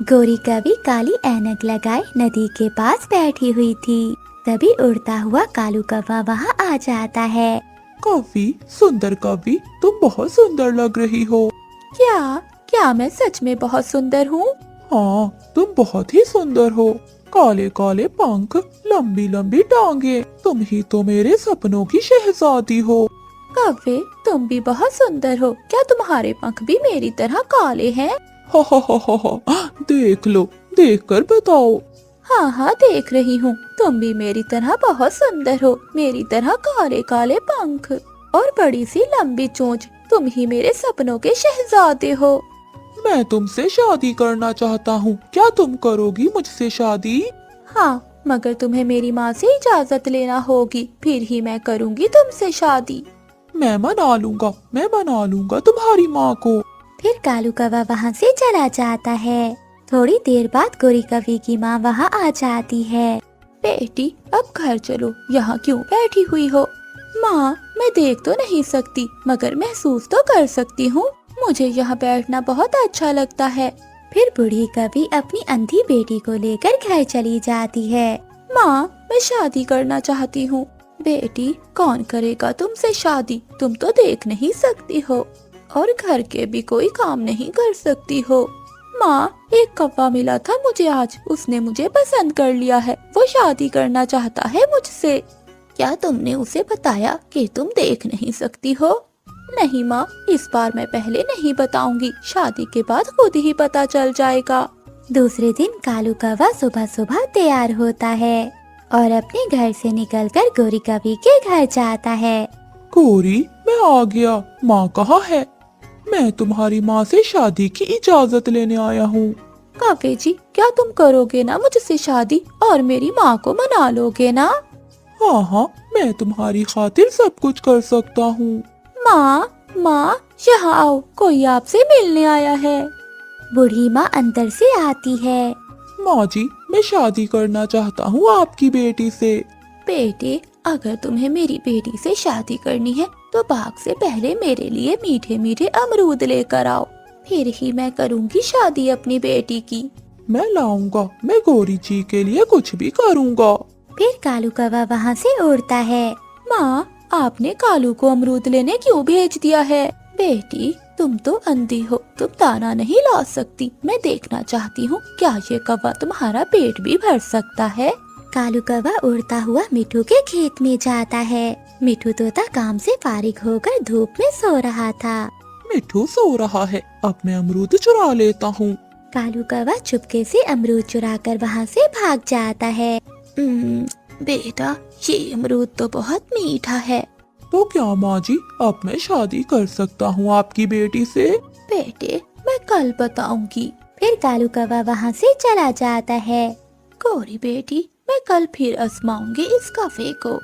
गौरी कवि काली ऐनक लगाए नदी के पास बैठी हुई थी। तभी उड़ता हुआ कालू कौवा वहाँ आ जाता है। काफी सुंदर कवि, तुम बहुत सुंदर लग रही हो। क्या मैं सच में बहुत सुंदर हूँ? हाँ, तुम बहुत ही सुंदर हो। काले काले पंख, लंबी लंबी टांगे, तुम ही तो मेरे सपनों की शहजादी हो। कव्वे, तुम भी बहुत सुंदर हो। क्या तुम्हारे पंख भी मेरी तरह काले हैं? हा, देख लो, देख कर बताओ। हाँ, देख रही हूँ। तुम भी मेरी तरह बहुत सुंदर हो, मेरी तरह काले काले पंख और बड़ी सी लंबी चोंच। तुम ही मेरे सपनों के शहजादे हो। मैं तुमसे शादी करना चाहता हूँ, क्या तुम करोगी मुझसे शादी? हाँ, मगर तुम्हें मेरी माँ से इजाजत लेना होगी, फिर ही मैं करूँगी तुमसे शादी। मैं मना लूंगा तुम्हारी माँ को। फिर कालू कौवा वहाँ से चला जाता है। थोड़ी देर बाद गौरी कवि की माँ वहाँ आ जाती है। बेटी, अब घर चलो, यहाँ क्यों बैठी हुई हो? माँ, मैं देख तो नहीं सकती, मगर महसूस तो कर सकती हूँ। मुझे यहाँ बैठना बहुत अच्छा लगता है। फिर बूढ़ी कवि अपनी अंधी बेटी को लेकर घर चली जाती है। माँ, मैं शादी करना चाहती हूँ। बेटी, कौन करेगा तुमसे शादी? तुम तो देख नहीं सकती हो और घर के भी कोई काम नहीं कर सकती हो। माँ, एक कौवा मिला था मुझे आज, उसने मुझे पसंद कर लिया है, वो शादी करना चाहता है मुझसे। क्या तुमने उसे बताया कि तुम देख नहीं सकती हो? नहीं माँ, इस बार मैं पहले नहीं बताऊंगी, शादी के बाद खुद ही पता चल जाएगा। दूसरे दिन कालू कौवा सुबह सुबह तैयार होता है और अपने घर से निकलकर गौरी कवि के घर जाता है। गौरी, मैं आ गया। माँ कहाँ है? मैं तुम्हारी माँ से शादी की इजाजत लेने आया हूँ। काफे जी, क्या तुम करोगे ना मुझसे शादी और मेरी माँ को मना लोगे ना? हाँ, मैं तुम्हारी खातिर सब कुछ कर सकता हूँ। माँ, यहाँ आओ, कोई आपसे मिलने आया है। बूढ़ी माँ अंदर से आती है। माँ जी, मैं शादी करना चाहता हूँ आपकी बेटी से। बेटे, अगर तुम्हें मेरी बेटी से शादी करनी है तो बाग से पहले मेरे लिए मीठे मीठे अमरूद लेकर आओ, फिर ही मैं करूँगी शादी अपनी बेटी की। मैं लाऊंगा, मैं गौरी जी के लिए कुछ भी करूँगा। फिर कालू कौवा वहाँ से उड़ता है। माँ, आपने कालू को अमरूद लेने क्यों भेज दिया है? बेटी, तुम तो अंधी हो, तुम दाना नहीं ला सकती। मैं देखना चाहती हूँ क्या ये कौवा तुम्हारा पेट भी भर सकता है। कालू कौवा उड़ता हुआ मिठू के खेत में जाता है। मिठू तोता काम से फारिग होकर धूप में सो रहा था। मिठू सो रहा है, अब मैं अमरूद चुरा लेता हूँ। कालू कौवा चुपके से अमरूद चुराकर वहाँ से भाग जाता है। बेटा, ये अमरूद तो बहुत मीठा है। तो क्या माँ जी, अब मैं शादी कर सकता हूँ आपकी बेटी से? बेटे, मैं कल बताऊंगी। फिर कालू कौवा वहाँ से चला जाता है। गौरी बेटी, मैं कल फिर आजमाऊंगी इस कफे को।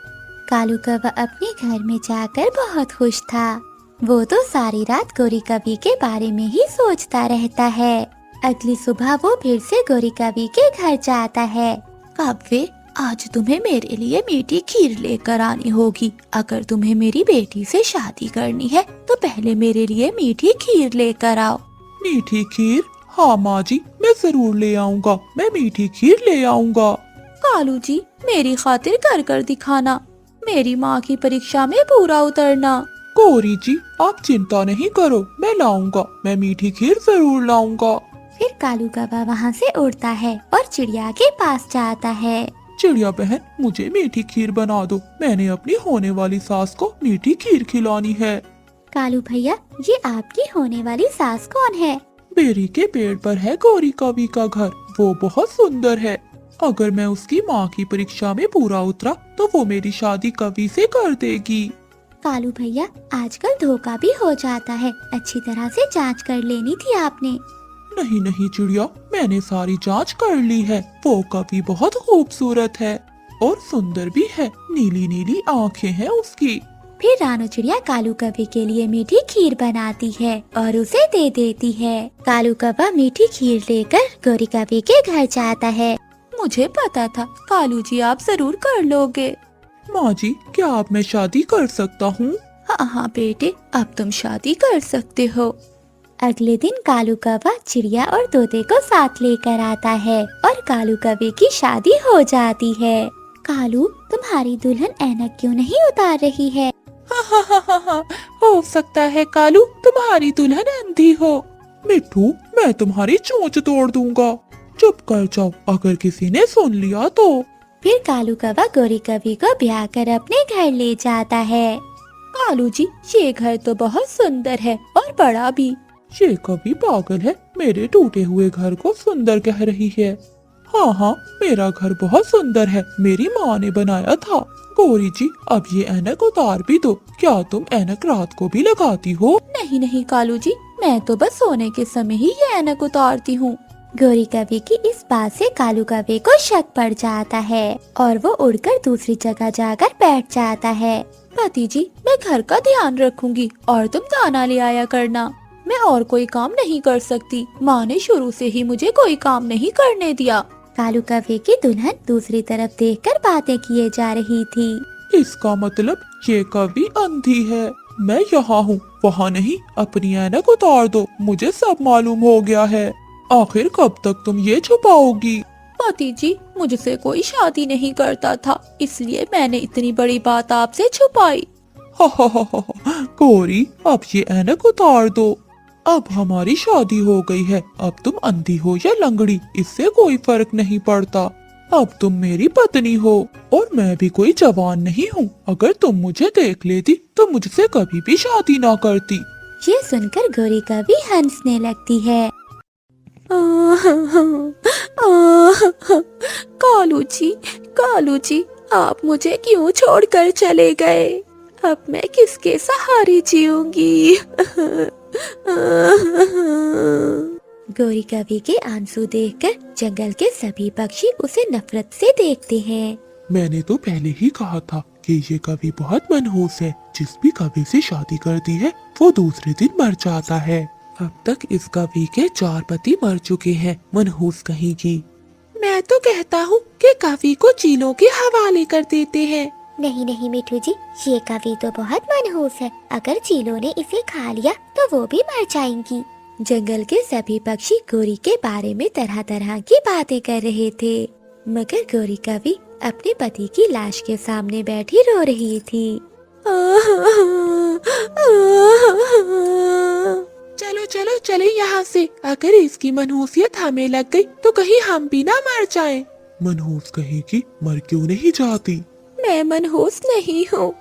कालू कौवा अपने घर में जाकर बहुत खुश था। वो तो सारी रात गौरी कवि के बारे में ही सोचता रहता है। अगली सुबह वो फिर से गौरी कवि के घर जाता है। कव्वे, आज तुम्हें मेरे लिए मीठी खीर लेकर आनी होगी। अगर तुम्हें मेरी बेटी से शादी करनी है तो पहले मेरे लिए मीठी खीर लेकर आओ। मीठी खीर? हाँ माँ जी, मैं जरूर ले आऊँगा, मैं मीठी खीर ले आऊँगा। कालू जी, मेरी खातिर कर दिखाना, मेरी माँ की परीक्षा में पूरा उतरना। गौरी जी, आप चिंता नहीं करो, मैं लाऊंगा, मैं मीठी खीर जरूर लाऊंगा। फिर कालू कौवा वहाँ से उड़ता है और चिड़िया के पास जाता है। चिड़िया बहन, मुझे मीठी खीर बना दो, मैंने अपनी होने वाली सास को मीठी खीर खिलानी है। कालू भैया, ये आपकी होने वाली सास कौन है? बेरी के पेड़ पर है गौरी कवि का घर, वो बहुत सुंदर है। अगर मैं उसकी माँ की परीक्षा में पूरा उतरा तो वो मेरी शादी कवि से कर देगी। कालू भैया, आजकल धोखा भी हो जाता है, अच्छी तरह से जांच कर लेनी थी आपने। नहीं नहीं चिड़िया, मैंने सारी जांच कर ली है। वो कवि बहुत खूबसूरत है और सुंदर भी है, नीली नीली आँखें हैं उसकी। फिर रानू चिड़िया कालू कौवे के लिए मीठी खीर बनाती है और उसे दे देती है। कालू कौवा मीठी खीर लेकर गौरी कवि के घर जाता है। मुझे पता था कालू जी आप जरूर कर लोगे। माँ जी, क्या अब मैं शादी कर सकता हूँ? हाँ हाँ बेटे, अब तुम शादी कर सकते हो। अगले दिन कालू कौवा चिड़िया और तोते को साथ लेकर आता है और कालू कौवे की शादी हो जाती है। कालू, तुम्हारी दुल्हन ऐनक क्यों नहीं उतार रही है? हा, हो सकता है कालू तुम्हारी दुल्हन अंधी हो। मिट्ठू, मैं तुम्हारी चोंच तोड़ दूंगा। चुप कर जाओ, अगर किसी ने सुन लिया तो। फिर कालू कौवा गौरी कवि को ब्याह कर अपने घर ले जाता है। कालू जी, ये घर तो बहुत सुंदर है और बड़ा भी। ये कवि पागल है, मेरे टूटे हुए घर को सुंदर कह रही है। हाँ हाँ, मेरा घर बहुत सुंदर है, मेरी माँ ने बनाया था। गौरी जी, अब ये ऐनक उतार भी दो। क्या तुम ऐनक रात को भी लगाती हो? नहीं नहीं कालू जी, मैं तो बस सोने के समय ही ये ऐनक उतारती हूँ। गौरी कवि की इस बात से कालू कवि को शक पड़ जाता है और वो उड़कर दूसरी जगह जाकर बैठ जाता है। पति जी, मैं घर का ध्यान रखूंगी और तुम दाना ले आया करना। मैं और कोई काम नहीं कर सकती, माँ ने शुरू से ही मुझे कोई काम नहीं करने दिया। कालू कवि की दुल्हन दूसरी तरफ देखकर बातें किए जा रही थी। इसका मतलब ये कवि अंधी है। मैं यहाँ हूँ, वहाँ नहीं। अपनी ऐनक उतार दो, मुझे सब मालूम हो गया है। आखिर कब तक तुम ये छुपाओगी? पति जी, मुझसे कोई शादी नहीं करता था, इसलिए मैंने इतनी बड़ी बात आपसे छुपाई। हा, गौरी, अब ये ऐनक उतार दो। अब हमारी शादी हो गई है, अब तुम अंधी हो या लंगड़ी, इससे कोई फर्क नहीं पड़ता। अब तुम मेरी पत्नी हो और मैं भी कोई जवान नहीं हूँ। अगर तुम मुझे देख लेती तो मुझसे कभी भी शादी ना करती। ये सुनकर गौरी कवि हंसने लगती है। कालू जी, आप मुझे क्यों छोड़कर चले गए? अब मैं किसके सहारे जीऊंगी? गौरी कवि के आंसू देखकर जंगल के सभी पक्षी उसे नफरत से देखते हैं। मैंने तो पहले ही कहा था कि ये कवि बहुत मनहूस है। जिस भी कवि से शादी करती है वो दूसरे दिन मर जाता है। अब तक इस कवि के 4 पति मर चुके हैं, मनहूस कहीं की। मैं तो कहता हूँ कि कवि को चीलों के हवाले कर देते हैं। नहीं नहीं मिठू जी, ये कवि तो बहुत मनहूस है। अगर चीलों ने इसे खा लिया तो वो भी मर जाएंगी। जंगल के सभी पक्षी गोरी के बारे में तरह तरह की बातें कर रहे थे, मगर गोरी कवि अपने पति की लाश के सामने बैठी रो रही थी। चलो चलो चले यहाँ से। अगर इसकी मनहूसियत हमें लग गई तो कहीं हम भी ना मर जाएं। मनहूस कहेगी मर क्यों नहीं जाती। मैं मनहूस नहीं हूँ।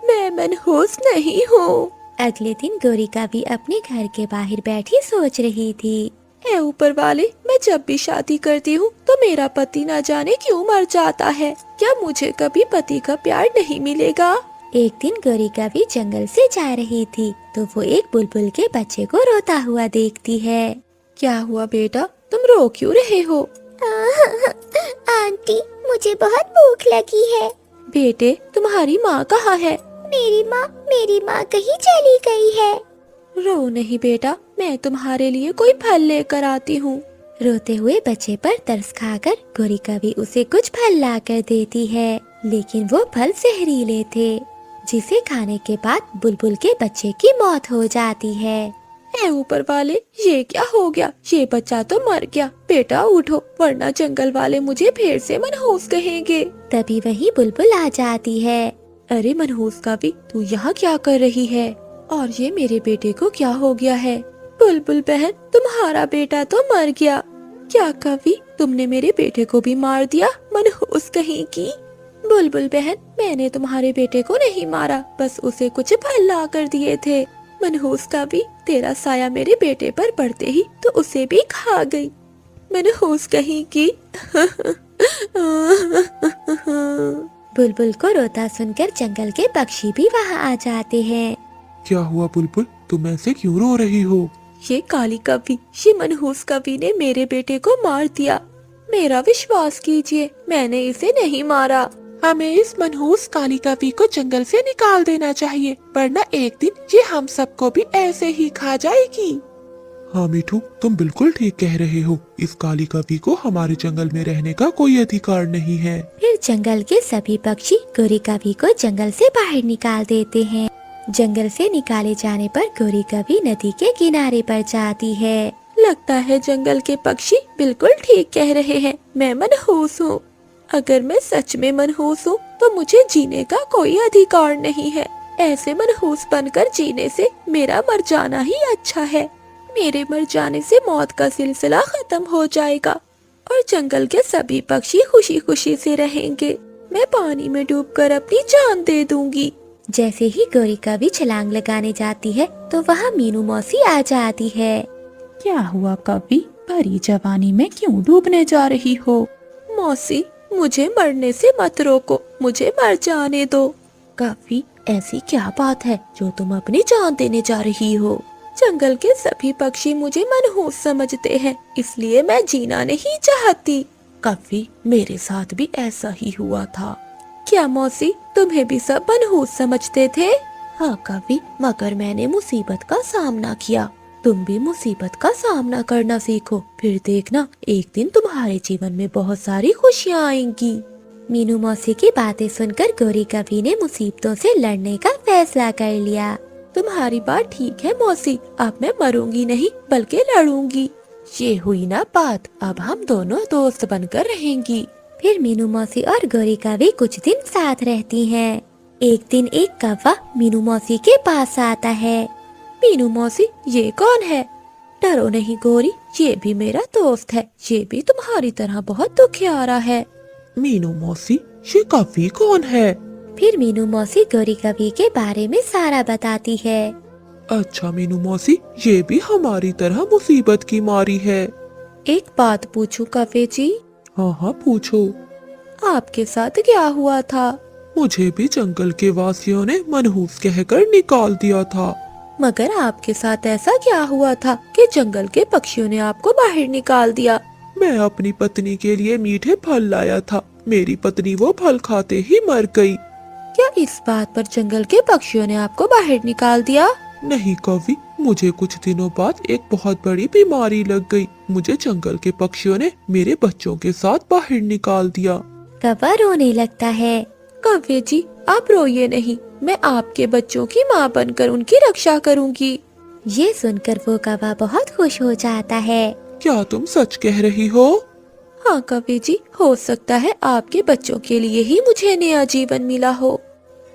मैं मनहूस नहीं हूँ। अगले दिन गोरी कवि अपने घर के बाहर बैठी सोच रही थी। ऐ ऊपर वाले, मैं जब भी शादी करती हूँ तो मेरा पति न जाने क्यों मर जाता है। क्या मुझे कभी पति का प्यार नहीं मिलेगा? एक दिन गोरी कवि जंगल से जा रही थी तो वो एक बुलबुल के बच्चे को रोता हुआ देखती है। क्या हुआ बेटा, तुम रो क्यों रहे हो? आंटी, मुझे बहुत भूख लगी है। बेटे, तुम्हारी माँ कहाँ है? मेरी माँ कहीं चली गई है। रो नहीं बेटा, मैं तुम्हारे लिए कोई फल लेकर आती हूँ। रोते हुए बच्चे पर तरस खाकर गोरी कवि उसे कुछ फल लाकर देती है, लेकिन वो फल जहरीले थे, जिसे खाने के बाद बुलबुल के बच्चे की मौत हो जाती है। ऐ ऊपर वाले, ये क्या हो गया? ये बच्चा तो मर गया। बेटा उठो, वरना जंगल वाले मुझे फिर से मनहूस कहेंगे। तभी वही बुलबुल आ जाती है। अरे मनहूस कवि, तू यहाँ क्या कर रही है? और ये मेरे बेटे को क्या हो गया है? बुलबुल बहन, तुम्हारा बेटा तो मर गया। क्या कवि, तुमने मेरे बेटे को भी मार दिया? मनहूस कहीं की। बुलबुल बहन, मैंने तुम्हारे बेटे को नहीं मारा, बस उसे कुछ फल ला कर दिए थे। मनहूस कवि, तेरा साया मेरे बेटे पर पड़ते ही तो उसे भी खा गई। मनहूस कहीं की। बुलबुल को रोता सुनकर जंगल के पक्षी भी वहाँ आ जाते हैं। क्या हुआ बुलबुल, तुम ऐसे क्यों रो रही हो? ये काली कवि, ये मनहूस कवि ने मेरे बेटे को मार दिया। मेरा विश्वास कीजिए, मैंने इसे नहीं मारा। हमें इस मनहूस काली कवि को जंगल से निकाल देना चाहिए, वरना एक दिन ये हम सबको भी ऐसे ही खा जाएगी। हाँ मिठू, तुम बिल्कुल ठीक कह रहे हो। इस काली कवि को हमारे जंगल में रहने का कोई अधिकार नहीं है। फिर जंगल के सभी पक्षी गोरी कवि को जंगल से बाहर निकाल देते हैं। जंगल से निकाले जाने पर गोरी कवि नदी के किनारे पर जाती है। लगता है जंगल के पक्षी बिल्कुल ठीक कह रहे हैं, मैं मनहूस हूँ। अगर मैं सच में मनहूस हूँ तो मुझे जीने का कोई अधिकार नहीं है। ऐसे मनहूस बनकर जीने से मेरा मर जाना ही अच्छा है। मेरे मर जाने से मौत का सिलसिला खत्म हो जाएगा और जंगल के सभी पक्षी खुशी खुशी से रहेंगे। मैं पानी में डूबकर अपनी जान दे दूंगी। जैसे ही गोरी कवि छलांग लगाने जाती है तो वहाँ मीनू मौसी आ जाती है। क्या हुआ कवि, भरी जवानी में क्यों डूबने जा रही हो? मौसी, मुझे मरने से मत रोको, मुझे मर जाने दो। कवि, ऐसी क्या बात है जो तुम अपनी जान देने जा रही हो? जंगल के सभी पक्षी मुझे मनहूस समझते हैं, इसलिए मैं जीना नहीं चाहती। कवि, मेरे साथ भी ऐसा ही हुआ था। क्या मौसी, तुम्हें भी सब मनहूस समझते थे? हाँ कवि, मगर मैंने मुसीबत का सामना किया। तुम भी मुसीबत का सामना करना सीखो, फिर देखना एक दिन तुम्हारे जीवन में बहुत सारी खुशियाँ आएंगी। मीनू मौसी की बातें सुनकर गोरी कवि ने मुसीबतों से लड़ने का फैसला कर लिया। तुम्हारी बात ठीक है मौसी, अब मैं मरूंगी नहीं बल्कि लड़ूंगी। ये हुई ना बात, अब हम दोनों दोस्त बनकर रहेंगी। फिर मीनू मौसी और गोरी कवि कुछ दिन साथ रहती हैं। एक दिन एक कौवा मीनू मौसी के पास आता है। मीनू मौसी, ये कौन है? डरो नहीं गोरी, ये भी मेरा दोस्त है। ये भी तुम्हारी तरह बहुत दुखियारा है। मीनू मौसी, ये कवि कौन है? फिर मीनू मौसी गोरी कवि के बारे में सारा बताती है। अच्छा मीनू मौसी, ये भी हमारी तरह मुसीबत की मारी है। एक बात पूछूं कवि जी? हाँ हाँ पूछो। आपके साथ क्या हुआ था? मुझे भी जंगल के वासियों ने मनहूस कहकर निकाल दिया था। मगर आपके साथ ऐसा क्या हुआ था कि जंगल के पक्षियों ने आपको बाहर निकाल दिया? मैं अपनी पत्नी के लिए मीठे फल लाया था, मेरी पत्नी वो फल खाते ही मर गई। क्या इस बात पर जंगल के पक्षियों ने आपको बाहर निकाल दिया? नहीं कवि, मुझे कुछ दिनों बाद एक बहुत बड़ी बीमारी लग गई। मुझे जंगल के पक्षियों ने मेरे बच्चों के साथ बाहर निकाल दिया। कौवा रोने लगता है। कौवे जी, आप रोइए नहीं, मैं आपके बच्चों की माँ बनकर उनकी रक्षा करूँगी। ये सुनकर वो कौवा बहुत खुश हो जाता है। क्या तुम सच कह रही हो? हाँ कौवे जी, हो सकता है आपके बच्चों के लिए ही मुझे नया जीवन मिला हो।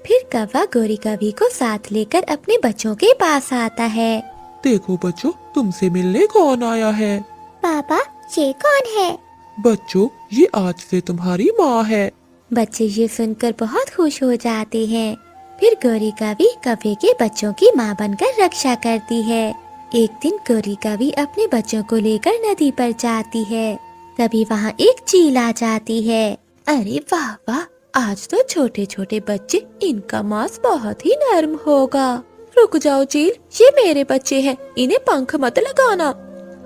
फिर कौवा गोरी कवि को साथ लेकर अपने बच्चों के पास आता है। देखो बच्चों, तुमसे मिलने कौन आया है? पापा, ये कौन है? बच्चों, ये आज से तुम्हारी माँ है। बच्चे ये सुनकर बहुत खुश हो जाते हैं। फिर गोरी कवि कौवे के बच्चों की माँ बनकर रक्षा करती है। एक दिन गोरी कवि अपने बच्चों को लेकर नदी पर जाती है। तभी वहाँ एक चील आ जाती है। अरे वाह वाह, आज तो छोटे छोटे बच्चे, इनका मांस बहुत ही नरम होगा। रुक जाओ चील, ये मेरे बच्चे हैं, इन्हें पंख मत लगाना।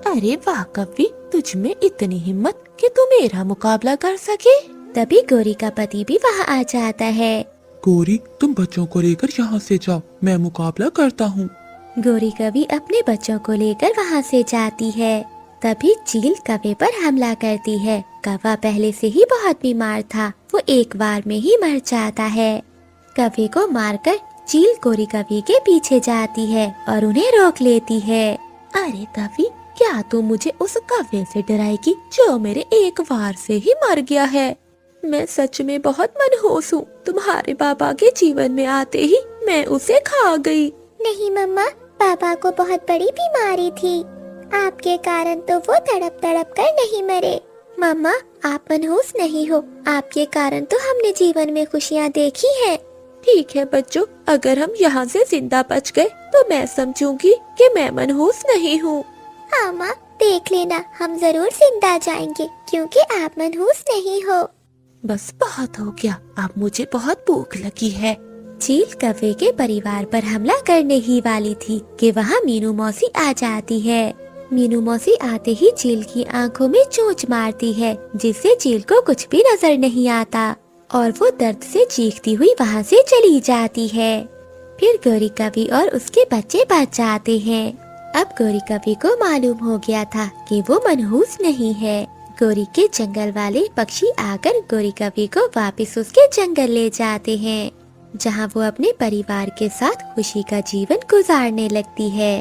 अरे वाह कौवी, तुझ में इतनी हिम्मत कि तू मेरा मुकाबला कर सके। तभी गोरी का पति भी वहाँ आ जाता है। गोरी, तुम बच्चों को लेकर यहाँ से जाओ, मैं मुकाबला करता हूँ। गोरी कवि अपने बच्चों को लेकर वहाँ से जाती है। तभी चील कौवे पर हमला करती है। कौवा पहले से ही बहुत बीमार था, वो एक बार में ही मर जाता है। कौवे को मारकर चील गोरी कवि के पीछे जाती है और उन्हें रोक लेती है। अरे कौवी, क्या तू मुझे उस कौवे से डराएगी जो मेरे एक वार से ही मर गया है? मैं सच में बहुत मनहूस हूँ। तुम्हारे पापा के जीवन में आते ही मैं उसे खा गई। नहीं मम्मा, पापा को बहुत बड़ी बीमारी थी। आपके कारण तो वो तड़प तड़प कर नहीं मरे। मम्मा, आप मनहूस नहीं हो, आपके कारण तो हमने जीवन में खुशियाँ देखी हैं। ठीक है बच्चों, अगर हम यहाँ से जिंदा बच गए तो मैं समझूंगी कि मैं मनहूस नहीं हूँ। हाँ माँ, देख लेना, हम जरूर जिंदा जाएंगे क्योंकि आप मनहूस नहीं हो। बस बहुत हो गया, अब मुझे बहुत भूख लगी है। चील कौवे के परिवार पर हमला करने ही वाली थी कि वहाँ मीनू मौसी आ जाती है। मीनू मौसी आते ही चील की आंखों में चोंच मारती है, जिससे चील को कुछ भी नजर नहीं आता और वो दर्द से चीखती हुई वहाँ से चली जाती है। फिर गोरी कवि और उसके बच्चे बच जाते हैं। अब गोरी कवि को मालूम हो गया था कि वो मनहूस नहीं है। गोरी के जंगल वाले पक्षी आकर गोरी कवि को वापस उसके जंगल ले जाते हैं, जहाँ वो अपने परिवार के साथ खुशी का जीवन गुजारने लगती है।